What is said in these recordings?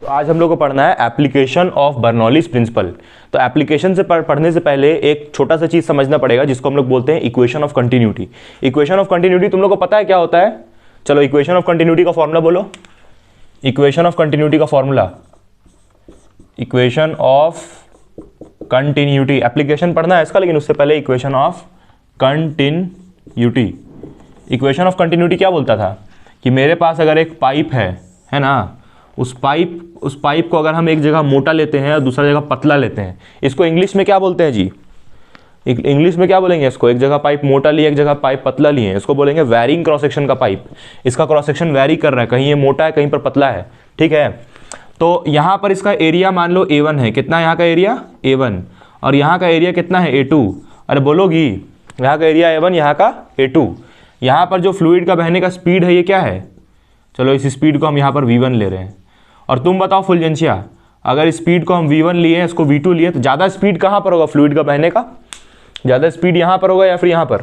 तो आज हम लोग को पढ़ना है एप्लीकेशन ऑफ बर्नौलीज प्रिंसिपल। तो एप्लीकेशन से पढ़ने से पहले एक छोटा सा चीज समझना पड़ेगा जिसको हम लोग बोलते हैं equation of continuity. Equation of continuity तुम लोग को पता है क्या होता है? चलो इक्वेशन ऑफ कंटिन्यूटी का फॉर्मूला बोलो। इक्वेशन ऑफ कंटिन्यूटी का formula, equation of continuity, application पढ़ना है इसका, लेकिन उससे पहले equation of continuity. Equation of continuity क्या बोलता था कि मेरे पास अगर एक पाइप है ना, उस पाइप को अगर हम एक जगह मोटा लेते हैं और दूसरा जगह पतला लेते हैं, इसको इंग्लिश में क्या बोलते हैं जी? इंग्लिश में क्या बोलेंगे इसको? एक जगह पाइप मोटा लिए, एक जगह पाइप पतला लिए, इसको बोलेंगे वैरिंग क्रॉस सेक्शन का पाइप। इसका क्रॉस सेक्शन वैरी कर रहा है, कहीं ये मोटा है कहीं पर पतला है, ठीक है। तो यहाँ पर इसका एरिया मान लो A1 है। कितना है यहाँ का एरिया? A1। और यहाँ का एरिया कितना है? A2। अरे बोलोगी, यहाँ का एरिया A1, यहाँ का A2। यहाँ पर जो फ्लूइड का बहने का स्पीड है ये क्या है? चलो इस स्पीड को हम यहाँ पर V1 ले रहे हैं। और तुम बताओ फुलजेंशिया, अगर स्पीड को हम V1 लिए हैं, इसको V2 लिए, तो ज़्यादा स्पीड कहाँ पर होगा फ्लूइड का बहने का? ज़्यादा स्पीड यहाँ पर होगा या फिर यहाँ पर?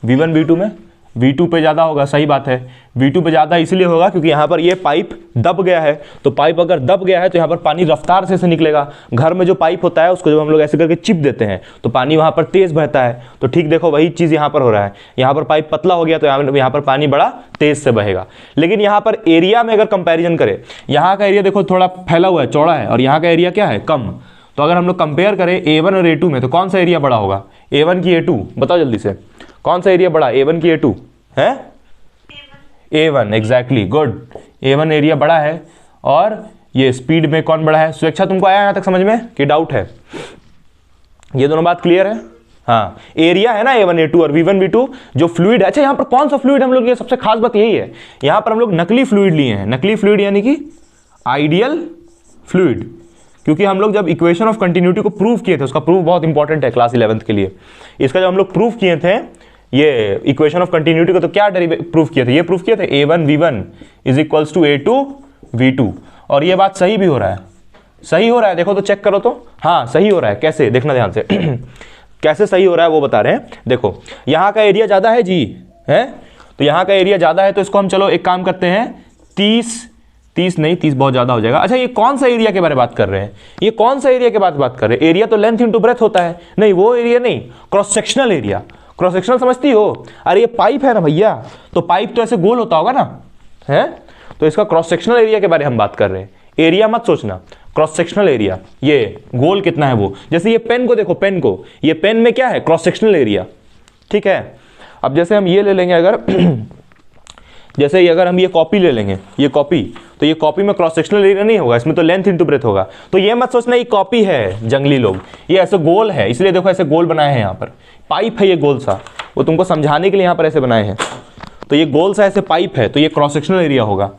V1 V2 में V2 पे ज़्यादा होगा, सही बात है। V2 पे ज़्यादा इसलिए होगा क्योंकि यहाँ पर ये पाइप दब गया है। तो पाइप अगर दब गया है तो यहाँ पर पानी रफ्तार से निकलेगा। घर में जो पाइप होता है उसको जब हम लोग ऐसे करके चिप देते हैं तो पानी वहाँ पर तेज़ बहता है। तो ठीक देखो वही चीज़ यहाँ पर हो रहा है। यहाँ पर पाइप पतला हो गया तो यहाँ पर पानी बड़ा तेज़ से बहेगा। लेकिन यहाँ पर एरिया में अगर कंपेरिजन करें, यहाँ का एरिया देखो थोड़ा फैला हुआ है, चौड़ा है, और यहाँ का एरिया क्या है? कम। तो अगर हम लोग कंपेयर करें A1 और A2 में, तो कौन सा एरिया बड़ा होगा? A1 की A2? बताओ जल्दी से, कौन सा एरिया बड़ा? A1 की A2 है? A1, exactly, good. A1 area बड़ा है। और ये स्पीड में कौन बड़ा है? स्वेच्छा, तुमको आया यहाँ तक समझ में कि डाउट है? ये दोनों बात क्लियर है? हाँ, एरिया है ना A1 A2 और V1 V2 जो फ्लूइड है। अच्छा, यहाँ पर कौन सा फ्लूइड हम लोग लिए? सबसे खास बात यही है, यहाँ पर हम लोग नकली फ्लूइड लिए हैं। नकली फ्लूइड यानी कि आइडियल फ्लूइड, क्योंकि हम लोग जब इक्वेशन ऑफ कंटिन्यूटी को प्रूव किए थे, उसका प्रूफ बहुत इंपॉर्टेंट है क्लास 11th के लिए। इसका जब हम लोग प्रूफ किए थे ये इक्वेशन ऑफ कंटिन्यूटी को, तो क्या प्रूफ किए थे? ये प्रूफ किए थे A1 V1 is equals to A2 V2। और ये बात सही भी हो रहा है, सही हो रहा है। देखो तो चेक करो तो, हाँ सही हो रहा है। कैसे? देखना ध्यान से कैसे सही हो रहा है वो बता रहे हैं। देखो यहाँ का एरिया ज़्यादा है जी, है, तो यहाँ का एरिया ज़्यादा है, तो इसको हम चलो एक काम करते हैं, 30 नहीं, 30 बहुत ज़्यादा हो जाएगा। अच्छा, ये कौन सा एरिया के बारे में बात कर रहे हैं? ये कौन सा एरिया के बात कर रहे हैं? एरिया तो लेंथ इंटू ब्रेथ होता है। नहीं, वो एरिया नहीं, cross sectional area. Cross sectional समझती हो? अरे ये पाइप है ना भैया, तो पाइप तो ऐसे गोल होता होगा ना, है, तो इसका क्रॉस सेक्शनल एरिया के बारे में हम बात कर रहे हैं। एरिया मत सोचना, क्रॉस सेक्शनल एरिया, ये गोल कितना है वो। जैसे ये पेन को देखो, पेन को, ये पेन में क्या है? क्रॉस सेक्शनल एरिया, ठीक है। अब जैसे हम ये ले लेंगे अगर जैसे अगर हम ये कॉपी ले लेंगे, ये कॉपी, तो ये कॉपी में क्रॉस सेक्शनल एरिया नहीं होगा, इसमें तो लेंथ इंटू ब्रेथ होगा। तो ये मत सोचना ये कॉपी है, जंगली लोग, ये ऐसे गोल है, इसलिए देखो ऐसे गोल बनाए हैं। यहाँ पर पाइप है ये गोल सा, वो तुमको समझाने के लिए यहाँ पर ऐसे बनाए हैं। तो ये गोल सा ऐसे पाइप है, तो ये क्रॉस सेक्शनल एरिया होगा।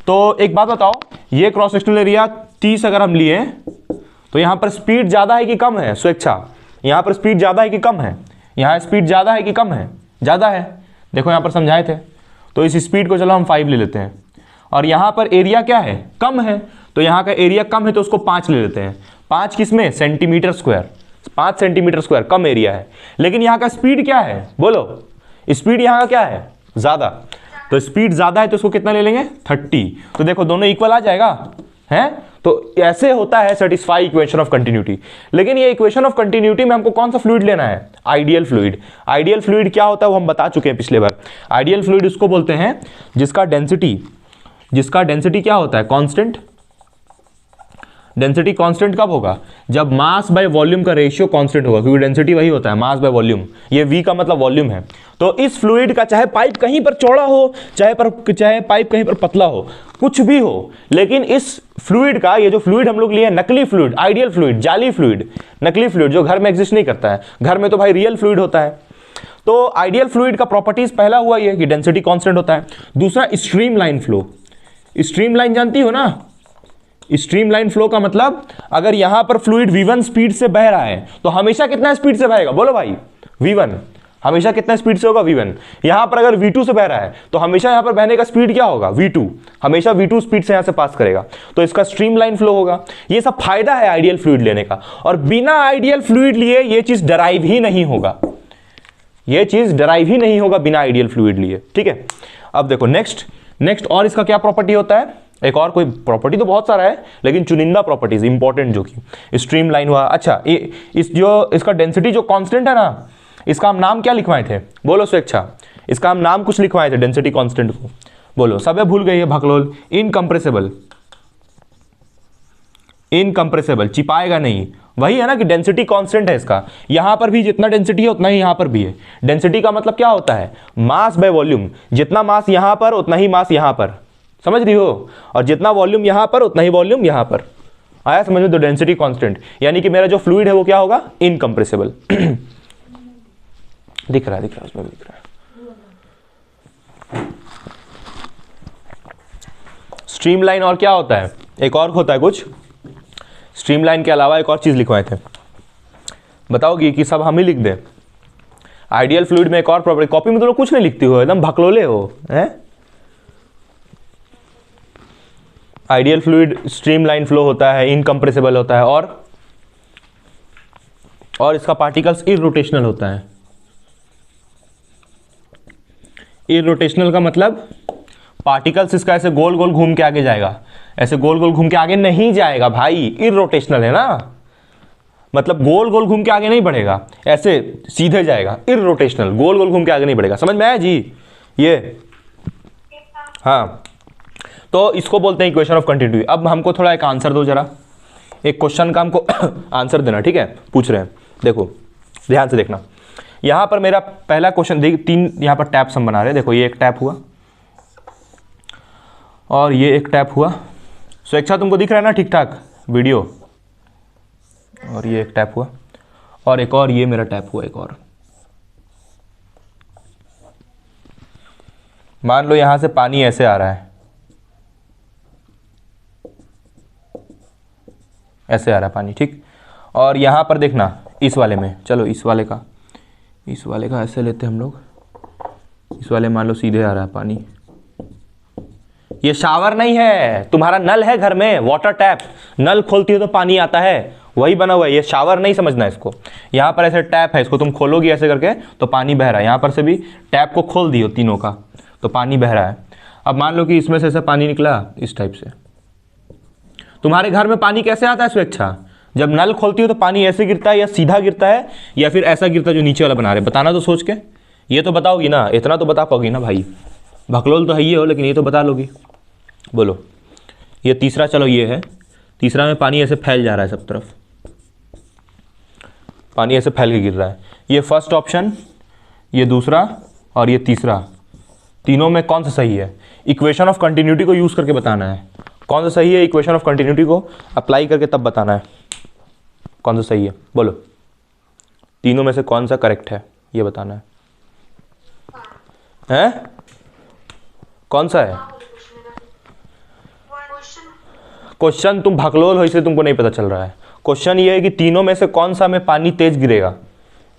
तो एक बात बताओ, ये क्रॉस सेक्शनल एरिया 30 अगर हम लिए, तो यहाँ पर स्पीड ज़्यादा है कि कम है? स्वेच्छा, यहाँ पर स्पीड ज़्यादा है कि कम है? यहाँ स्पीड ज़्यादा है कि कम है? ज़्यादा है। देखो यहाँ पर समझाए थे। तो इस स्पीड को चलो हम 5 ले लेते हैं, और यहाँ पर एरिया क्या है? कम है, तो यहाँ का एरिया कम है तो उसको 5 ले लेते हैं। 5 किस में? सेंटीमीटर स्क्वायर, 5 सेंटीमीटर स्क्वायर, कम एरिया है। लेकिन यहाँ का स्पीड क्या है? बोलो, स्पीड यहाँ का क्या है? ज़्यादा। तो स्पीड ज़्यादा है तो उसको कितना ले लेंगे? 30। तो देखो दोनों इक्वल आ जाएगा, है। तो ऐसे होता है सेटिस्फाई इक्वेशन ऑफ कंटिन्यूटी। लेकिन ये इक्वेशन ऑफ कंटिन्यूटी में हमको कौन सा फ्लूइड लेना है? Ideal fluid. आइडियल फ्लूइड क्या होता है वो हम बता चुके हैं पिछले बार। आइडियल फ्लूइड उसको बोलते हैं जिसका डेंसिटी क्या होता है? कांस्टेंट। डेंसिटी कांस्टेंट कब होगा? जब मास बाय वॉल्यूम का रेशियो कांस्टेंट होगा, क्योंकि डेंसिटी वही होता है, मास बाय वॉल्यूम। ये V का मतलब वॉल्यूम है। तो इस फ्लूइड का चाहे पाइप कहीं पर चौड़ा हो, चाहे पाइप कहीं पर पतला हो, कुछ भी हो, लेकिन इस फ्लूइड का, ये जो फ्लूइड हम लोग लिए नकली फ्लूइड, आइडियल फ्लूइड, जाली फ्लूइड, नकली फ्लूइड जो घर में एग्जिस्ट नहीं करता है, घर में तो भाई रियल फ्लूइड होता है। तो आइडियल फ्लूइड का प्रॉपर्टीज पहला हुआ ये कि डेंसिटी कांस्टेंट होता है। दूसरा स्ट्रीमलाइन फ्लो। स्ट्रीमलाइन जानती हो ना? स्ट्रीमलाइन फ्लो का मतलब अगर यहां पर फ्लूइड V1 स्पीड से बह रहा है तो हमेशा कितना स्पीड से बहेगा? बोलो भाई, V1 हमेशा कितना स्पीड से होगा? V1। यहां पर अगर V2 से बह रहा है तो हमेशा यहां पर बहने का स्पीड क्या होगा? V2। हमेशा V2 स्पीड से यहां से पास करेगा, तो इसका स्ट्रीमलाइन फ्लो होगा। ये सब फायदा है आइडियल फ्लूइड लेने का। और बिना आइडियल फ्लूइड लिए ये चीज डराइव ही नहीं होगा, ये चीज डराइव ही नहीं होगा बिना आइडियल फ्लूइड लिए, ठीक है। अब देखो नेक्स्ट और इसका क्या प्रॉपर्टी होता है? एक और कोई प्रॉपर्टी तो बहुत सारा है, लेकिन चुनिंदा प्रॉपर्टीज इंपॉर्टेंट जो कि स्ट्रीम लाइन हुआ। अच्छा, इस जो इसका डेंसिटी जो कांस्टेंट है ना, इसका हम नाम क्या लिखवाए थे? बोलो स्वेच्छा, इसका हम नाम कुछ लिखवाए थे डेंसिटी कांस्टेंट को, बोलो। सब भूल गई है भकलोल। इनकंप्रेसिबल, इनकंप्रेसिबल, चिपाएगा नहीं। वही है ना कि डेंसिटी कांस्टेंट है इसका, यहां पर भी जितना डेंसिटी है उतना ही यहां पर भी है। डेंसिटी का मतलब क्या होता है? Mass by volume. जितना मास यहां पर उतना ही मास यहां पर, समझ रही हो? और जितना वॉल्यूम यहां पर उतना ही वॉल्यूम यहां पर। आया समझ में? तो डेंसिटी कांस्टेंट, यानी कि मेरा जो फ्लूइड है वो क्या होगा? इनकंप्रेसिबल। दिख रहा है, दिख रहा है, उसमें भी दिख रहा है। स्ट्रीमलाइन और क्या होता है? एक और होता है कुछ, स्ट्रीमलाइन के अलावा एक और चीज लिखवाए थे, बताओगी कि सब हम ही लिख दें? आइडियल फ्लूइड में एक और प्रॉपर्टी, कॉपी में तो लोग कुछ नहीं लिखती हो, एकदम भकलोले हो हैं? आइडियल फ्लूइड स्ट्रीमलाइन फ्लो होता है, इनकंप्रेसिबल होता है, और इसका पार्टिकल्स इररोटेशनल होता है। इररोटेशनल का मतलब पार्टिकल्स इसका ऐसे गोल गोल घूम के आगे जाएगा, ऐसे गोल गोल घूम के आगे नहीं जाएगा भाई, इररोटेशनल है ना, मतलब गोल गोल घूम के आगे नहीं बढ़ेगा, ऐसे सीधे जाएगा। इररोटेशनल, गोल गोल घूम के आगे नहीं बढ़ेगा। समझ में आया जी ये? हाँ, तो इसको बोलते हैं इक्वेशन ऑफ कंटिन्यूटी। अब हमको थोड़ा एक आंसर दो जरा, एक क्वेश्चन का हमको आंसर देना, ठीक है? पूछ रहे हैं, देखो ध्यान से देखना। यहां पर मेरा पहला क्वेश्चन देख, 3 यहां पर टैप्स हम बना रहे हैं। देखो ये एक टैप हुआ और ये एक टैप हुआ। स्वेच्छा तुमको दिख रहा है ना ठीक ठाक वीडियो? और ये एक टैप हुआ और एक और ये मेरा टैप हुआ एक और। मान लो यहां से पानी ऐसे आ रहा है, ऐसे आ रहा है पानी, ठीक? और यहां पर देखना इस वाले में, चलो इस वाले का ऐसे लेते हैं हम लोग। इस वाले मान लो सीधे आ रहा है पानी। ये शावर नहीं है, तुम्हारा नल है घर में, वाटर टैप। नल खोलती हो तो पानी आता है, वही बना हुआ है। ये शावर नहीं समझना इसको। यहाँ पर ऐसे टैप है, इसको तुम खोलोगी ऐसे करके तो पानी बह रहा है। यहाँ पर से भी टैप को खोल दियो तीनों का तो पानी बह रहा है। अब मान लो कि इसमें से ऐसा पानी निकला इस टाइप से। तुम्हारे घर में पानी कैसे आता है स्वेच्छा? जब नल खोलती हो तो पानी ऐसे गिरता है या सीधा गिरता है या फिर ऐसा गिरता है जो नीचे वाला बना रहे? बताना तो सोच के, ये तो बताओगी ना, इतना तो बता पाओगी ना भाई। भकलोल तो है ही हो, लेकिन ये तो बता लोगी। बोलो। ये तीसरा, चलो ये है तीसरा में पानी ऐसे फैल जा रहा है सब तरफ, पानी ऐसे फैल के गिर रहा है। ये फर्स्ट ऑप्शन, ये दूसरा और ये तीसरा, तीनों में कौन सा सही है? इक्वेशन ऑफ कंटिन्यूटी को यूज करके बताना है कौन सा सही है। इक्वेशन ऑफ कंटिन्यूटी को अप्लाई करके तब बताना है कौन सा सही है। बोलो, तीनों में से कौन सा करेक्ट है ये बताना है। हैं? कौन सा है क्वेश्चन? तुम भकलोल हो इसलिए तुमको नहीं पता चल रहा है। क्वेश्चन ये है कि तीनों में से कौन सा में पानी तेज गिरेगा।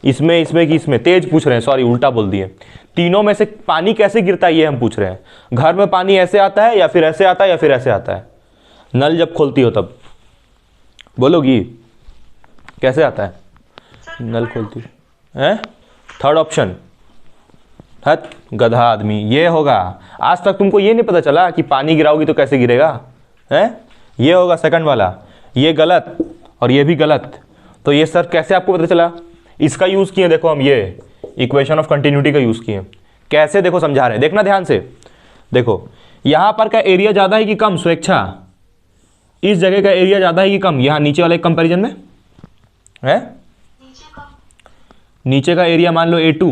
इसमें इसमें कि इसमें तेज पूछ रहे हैं, सॉरी उल्टा बोल दिए। तीनों में से पानी कैसे गिरता है ये हम पूछ रहे हैं। घर में पानी ऐसे आता है या फिर ऐसे आता है या फिर ऐसे आता है? नल जब खोलती हो तब बोलोगी कैसे आता है? नल खोलती है। थर्ड ऑप्शन, हट गधा आदमी, ये होगा। आज तक तुमको ये नहीं पता चला कि पानी गिराओगी तो कैसे गिरेगा? है ये होगा सेकंड वाला। ये गलत और ये भी गलत। तो ये सर कैसे आपको पता चला? इसका यूज किए, देखो हम ये इक्वेशन ऑफ कंटिन्यूटी का यूज किए। कैसे देखो समझा रहे हैं, देखना ध्यान से। देखो यहां पर का एरिया ज्यादा है कि कम स्वेच्छा? इस जगह का एरिया ज्यादा है कि कम? यहां नीचे वाले कंपैरिजन में है नीचे का एरिया मान लो A2,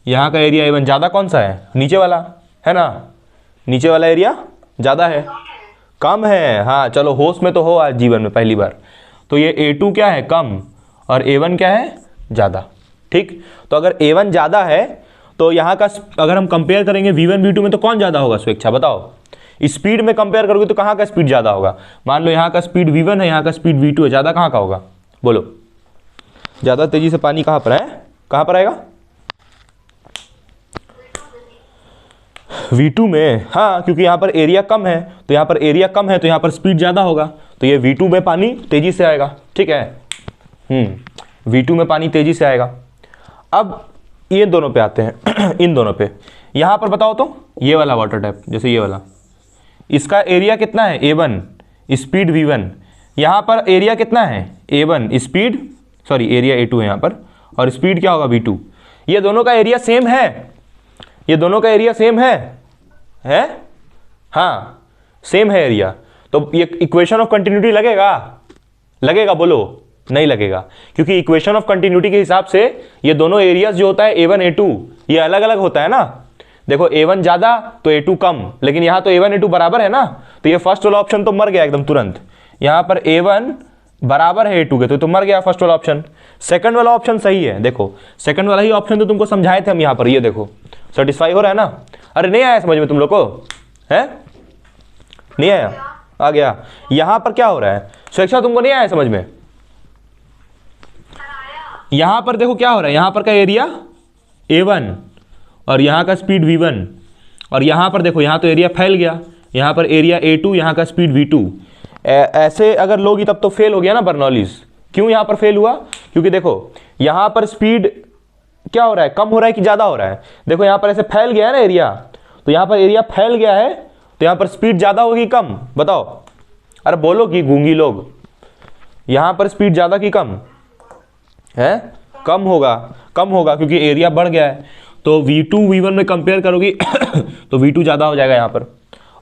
यहाँ का एरिया A1, ज़्यादा कौन सा है? नीचे वाला है ना, नीचे वाला एरिया ज़्यादा है, कम है। हाँ चलो, होश में तो हो आज जीवन में पहली बार। तो ये A2 क्या है? कम, और A1 क्या है? ज़्यादा। ठीक, तो अगर A1 ज़्यादा है तो यहाँ का अगर हम कंपेयर करेंगे V1 V2 में तो कौन ज़्यादा होगा स्वेच्छा? बताओ। स्पीड में कंपेयर करोगे तो कहाँ का स्पीड ज़्यादा होगा? मान लो यहाँ का स्पीड V1 है, यहाँ का स्पीड V2 है, ज़्यादा कहाँ का होगा? बोलो, ज़्यादा तेज़ी से पानी कहाँ पर है? कहाँ पर आएगा? V2 में। हाँ, क्योंकि यहाँ पर एरिया कम है, तो यहाँ पर एरिया कम है तो यहाँ पर स्पीड ज़्यादा होगा, तो ये V2 में पानी तेज़ी से आएगा। ठीक है, V2 में पानी तेज़ी से आएगा। अब ये दोनों पे आते हैं इन दोनों पे। यहाँ पर बताओ तो, ये वाला वाटर टैप, जैसे ये वाला, इसका एरिया कितना है A1, स्पीड V1, यहाँ पर एरिया कितना है A1 speed, sorry area A2 है यहाँ पर, और स्पीड क्या होगा V2। ये दोनों का एरिया सेम है, ये दोनों का एरिया सेम है हाँ सेम है एरिया, तो ये इक्वेशन ऑफ कंटिन्यूटी लगेगा, लगेगा बोलो, नहीं लगेगा, क्योंकि इक्वेशन ऑफ कंटिन्यूटी के हिसाब से ये दोनों एरियाज जो होता है A1 A2 ये अलग अलग होता है ना। देखो A1 ज्यादा तो A2 कम, लेकिन यहाँ तो A1 A2 बराबर है ना, तो ये फर्स्ट वाला ऑप्शन तो मर गया एकदम तुरंत। यहाँ पर A1 बराबर है A2 के, तो मर गया फर्स्ट वाला ऑप्शन। सेकंड वाला ऑप्शन सही है, देखो सेकंड वाला ही ऑप्शन तो तुमको समझाए थे हम यहाँ पर, ये देखो सेटिस्फाई हो रहा है ना। अरे नहीं आया समझ में तुम लोग को, है नहीं आया, आ गया। यहाँ पर क्या हो रहा है स्वेच्छा, तुमको नहीं आया समझ में। यहाँ पर देखो क्या हो रहा है, यहाँ पर का एरिया A1 और यहाँ का स्पीड V1, और यहाँ पर देखो यहाँ तो एरिया फैल गया, यहाँ पर एरिया A2, यहाँ का स्पीड V2। ऐसे अगर लोगी तब तो फेल हो गया ना बर्नौलीज। क्यों यहाँ पर फेल हुआ, क्योंकि देखो यहाँ पर स्पीड क्या हो रहा है, कम हो रहा है कि ज़्यादा हो रहा है। देखो यहाँ पर ऐसे फैल गया है ना एरिया, तो यहाँ पर एरिया फैल गया है, तो यहाँ पर स्पीड ज़्यादा होगी कम, बताओ। अरे बोलो कि गूंगी लोग, यहाँ पर स्पीड ज़्यादा कि कम है, कम होगा, कम होगा क्योंकि एरिया बढ़ गया है। तो V2 V1 में कंपेयर करोगी तो V2 ज़्यादा हो जाएगा यहाँ पर,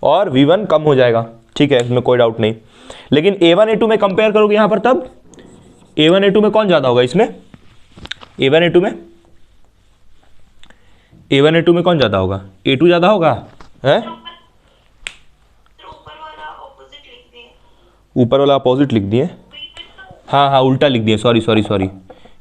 और V1 कम हो जाएगा, ठीक है, इसमें कोई डाउट नहीं। लेकिन A1 A2 में कंपेयर करोगे यहाँ पर, तब A1 A2 में कौन ज़्यादा होगा इसमें, A1 A2 में, A1 A2 में कौन ज़्यादा होगा, A2 ज़्यादा होगा है। ऊपर वाला अपोजिट लिख दिए, हाँ उल्टा लिख दिए, सॉरी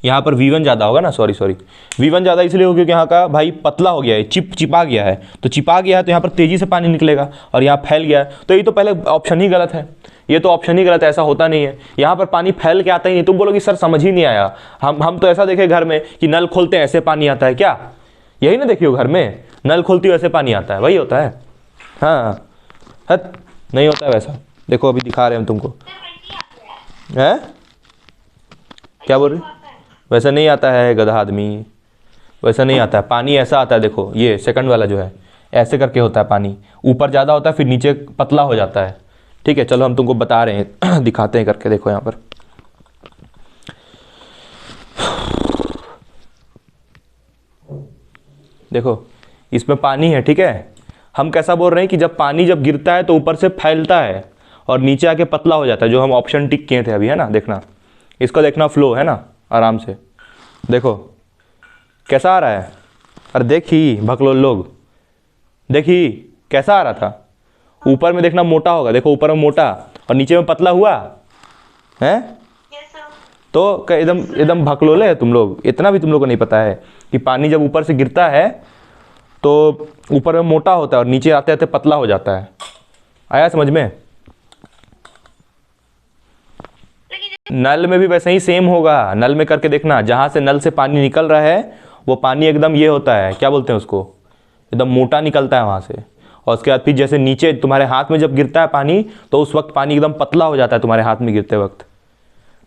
यहाँ पर V1 ज़्यादा होगा ना, सॉरी V1 ज़्यादा इसलिए होगा क्योंकि यहाँ का भाई पतला हो गया है, चिपा गया है, तो चिपा गया है तो यहाँ पर तेज़ी से पानी निकलेगा, और यहाँ फैल गया है, तो ये तो पहले ऑप्शन ही गलत है, ये तो ऑप्शन ही गलत है, ऐसा होता नहीं है। यहाँ पर पानी फैल के आता ही नहीं। तुम बोलोगे सर समझ ही नहीं आया, हम तो ऐसा देखे घर में कि नल खोलते हैं ऐसे पानी आता है, क्या यही ना देखियो घर में, नल खोलती हो ऐसे पानी आता है, वही होता है। हाँ नहीं होता है वैसा, देखो अभी दिखा रहे हैं हम तुमको, है क्या बोल रहे, वैसा नहीं आता है गधा आदमी, वैसा नहीं आता है पानी, ऐसा आता है। देखो ये सेकंड वाला जो है ऐसे करके होता है, पानी ऊपर ज़्यादा होता है फिर नीचे पतला हो जाता है, ठीक है। चलो हम तुमको बता रहे हैं दिखाते हैं करके, देखो यहाँ पर देखो इसमें पानी है, ठीक है। हम कैसा बोल रहे हैं कि जब पानी जब गिरता है तो ऊपर से फैलता है और नीचे आके पतला हो जाता है, जो हम ऑप्शन टिक किए थे अभी, है ना। देखना इसका, देखना फ्लो है ना, आराम से देखो कैसा आ रहा है। अरे देखी भकलोल लोग, देखी कैसा आ रहा था, ऊपर में देखना मोटा होगा, देखो ऊपर में मोटा और नीचे में पतला हुआ है। तो एकदम भकलोले है तुम लोग, इतना भी तुम लोग को नहीं पता है कि पानी जब ऊपर से गिरता है तो ऊपर में मोटा होता है और नीचे आते आते पतला हो जाता है। आया समझ में। नल में भी वैसे ही सेम होगा, नल में करके देखना, जहाँ से नल से पानी निकल रहा है वो पानी एकदम ये होता है, क्या बोलते हैं उसको, एकदम मोटा निकलता है वहाँ से। और उसके बाद फिर जैसे नीचे तुम्हारे हाथ में जब गिरता है पानी तो उस वक्त पानी एकदम पतला हो जाता है तुम्हारे हाथ में गिरते वक्त।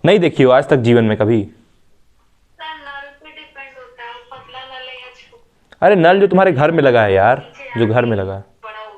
नहीं देखी हो आज तक जीवन में कभी। नल पे डिपेंड होता है, पतला नल है या छोटा। अरे नल जो तुम्हारे घर में लगा है यार, जो घर में लगा है,